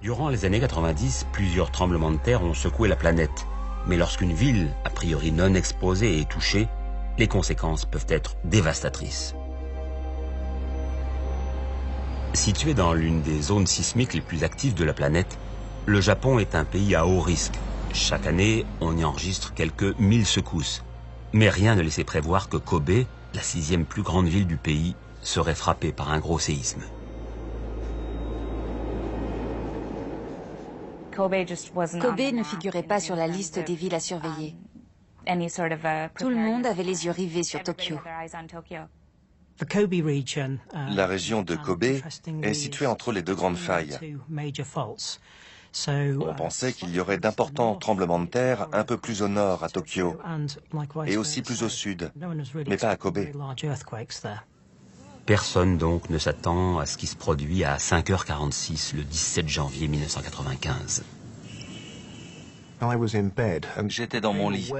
Durant les années 90, plusieurs tremblements de terre ont secoué la planète. Mais lorsqu'une ville, a priori non exposée, est touchée, les conséquences peuvent être dévastatrices. Situé dans l'une des zones sismiques les plus actives de la planète, le Japon est un pays à haut risque. Chaque année, on y enregistre quelques 1000 secousses. Mais rien ne laissait prévoir que Kobe, la 6e plus grande ville du pays, serait frappée par un gros séisme. Kobe ne figurait pas sur la liste des villes à surveiller. Tout le monde avait les yeux rivés sur Tokyo. La région de Kobe est située entre les deux grandes failles. On pensait qu'il y aurait d'importants tremblements de terre un peu plus au nord, à Tokyo, et aussi plus au sud, mais pas à Kobe. Personne donc ne s'attend à ce qui se produit à 5h46 le 17 janvier 1995. J'étais dans mon lit.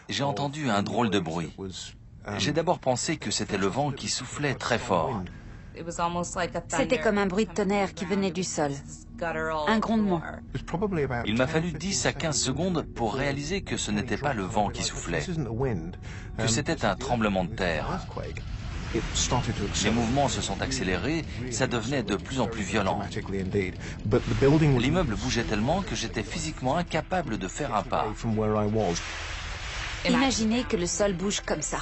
J'ai entendu un drôle de bruit. J'ai d'abord pensé que c'était le vent qui soufflait très fort. C'était comme un bruit de tonnerre qui venait du sol. Un grondement. Il m'a fallu 10 à 15 secondes pour réaliser que ce n'était pas le vent qui soufflait, que c'était un tremblement de terre. Les mouvements se sont accélérés, ça devenait de plus en plus violent. L'immeuble bougeait tellement que j'étais physiquement incapable de faire un pas. Imaginez que le sol bouge comme ça.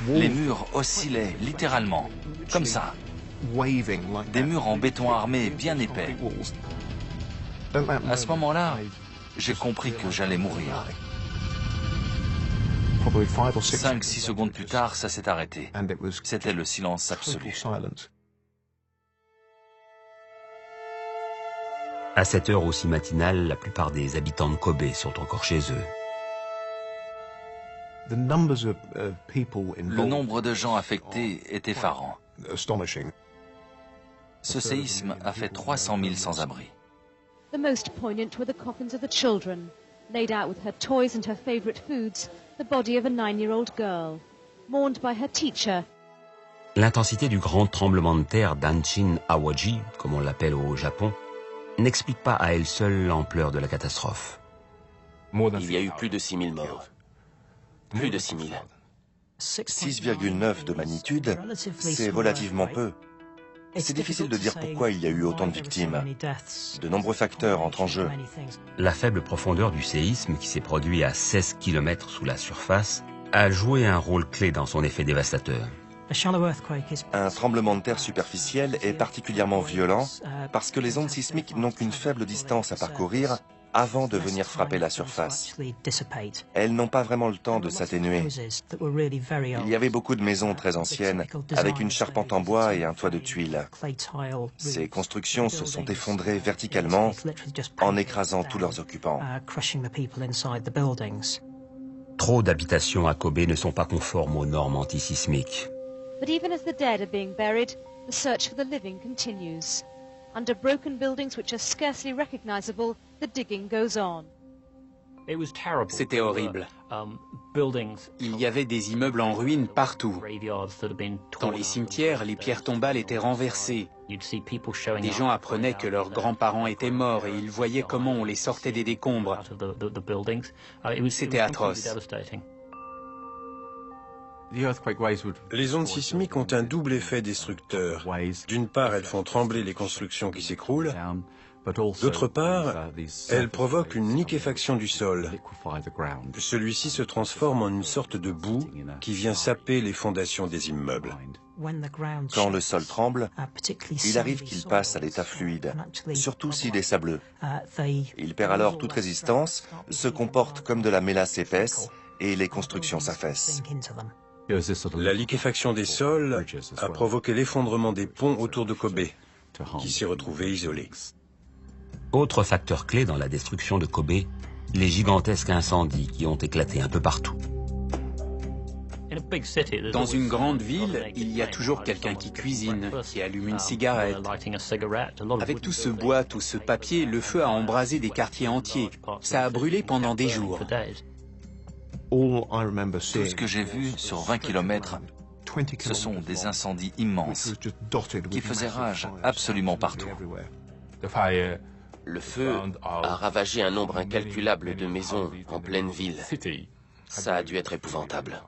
Les murs oscillaient littéralement, comme ça. Des murs en béton armé bien épais. À ce moment-là, j'ai compris que j'allais mourir. 5-6 secondes plus tard, ça s'est arrêté. C'était le silence absolu. À cette heure aussi matinale, la plupart des habitants de Kobe sont encore chez eux. Le nombre de gens affectés est effarant. Ce séisme a fait 300 000 sans-abri. The most poignant were the coffins of the children, laid out with her toys and her favorite foods, the body of a 9-year-old girl, mourned by her teacher. L'intensité du grand tremblement de terre d'Hanshin Awaji, comme on l'appelle au Japon, n'explique pas à elle seule l'ampleur de la catastrophe. Il y a eu plus de 6000 morts. Plus de 6000. 6,9 de magnitude, c'est relativement peu. C'est difficile de dire pourquoi il y a eu autant de victimes. De nombreux facteurs entrent en jeu. La faible profondeur du séisme, qui s'est produit à 16 km sous la surface, a joué un rôle clé dans son effet dévastateur. Un tremblement de terre superficiel est particulièrement violent parce que les ondes sismiques n'ont qu'une faible distance à parcourir avant de venir frapper la surface. Elles n'ont pas vraiment le temps de s'atténuer. Il y avait beaucoup de maisons très anciennes, avec une charpente en bois et un toit de tuiles. Ces constructions se sont effondrées verticalement en écrasant tous leurs occupants. Trop d'habitations à Kobe ne sont pas conformes aux normes antisismiques. But even as the dead are being buried, the search for the living continues. Under broken buildings which are scarcely recognizable, the digging goes on. C'était horrible. Il y avait des immeubles en ruine partout. Dans les cimetières, les pierres tombales étaient renversées. Des gens apprenaient que leurs grands-parents étaient morts et ils voyaient comment on les sortait des décombres. C'était atroce. Les ondes sismiques ont un double effet destructeur. D'une part, elles font trembler les constructions qui s'écroulent. D'autre part, elles provoquent une liquéfaction du sol. Celui-ci se transforme en une sorte de boue qui vient saper les fondations des immeubles. Quand le sol tremble, il arrive qu'il passe à l'état fluide, surtout s'il est sableux. Il perd alors toute résistance, se comporte comme de la mélasse épaisse et les constructions s'affaissent. La liquéfaction des sols a provoqué l'effondrement des ponts autour de Kobe, qui s'est retrouvé isolé. Autre facteur clé dans la destruction de Kobe, les gigantesques incendies qui ont éclaté un peu partout. Dans une grande ville, il y a toujours quelqu'un qui cuisine, qui allume une cigarette. Avec tout ce bois, tout ce papier, le feu a embrasé des quartiers entiers. Ça a brûlé pendant des jours. Tout ce que j'ai vu sur 20 km, ce sont des incendies immenses qui faisaient rage absolument partout. Le feu a ravagé un nombre incalculable de maisons en pleine ville. Ça a dû être épouvantable.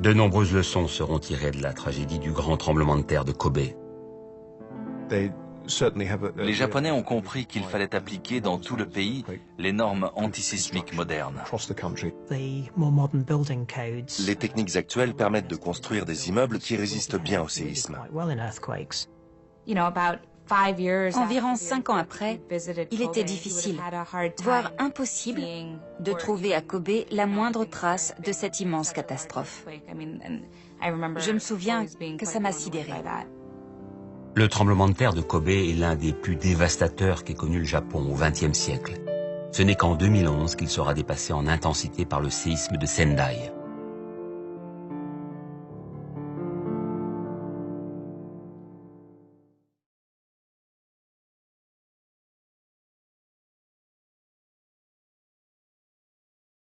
De nombreuses leçons seront tirées de la tragédie du grand tremblement de terre de Kobe. Les Japonais ont compris qu'il fallait appliquer dans tout le pays les normes antisismiques modernes. Les techniques actuelles permettent de construire des immeubles qui résistent bien au séisme. Environ 5 ans après, il était difficile, voire impossible, de trouver à Kobe la moindre trace de cette immense catastrophe. Je me souviens que ça m'a sidéré. Le tremblement de terre de Kobe est l'un des plus dévastateurs qu'ait connu le Japon au XXe siècle. Ce n'est qu'en 2011 qu'il sera dépassé en intensité par le séisme de Sendai.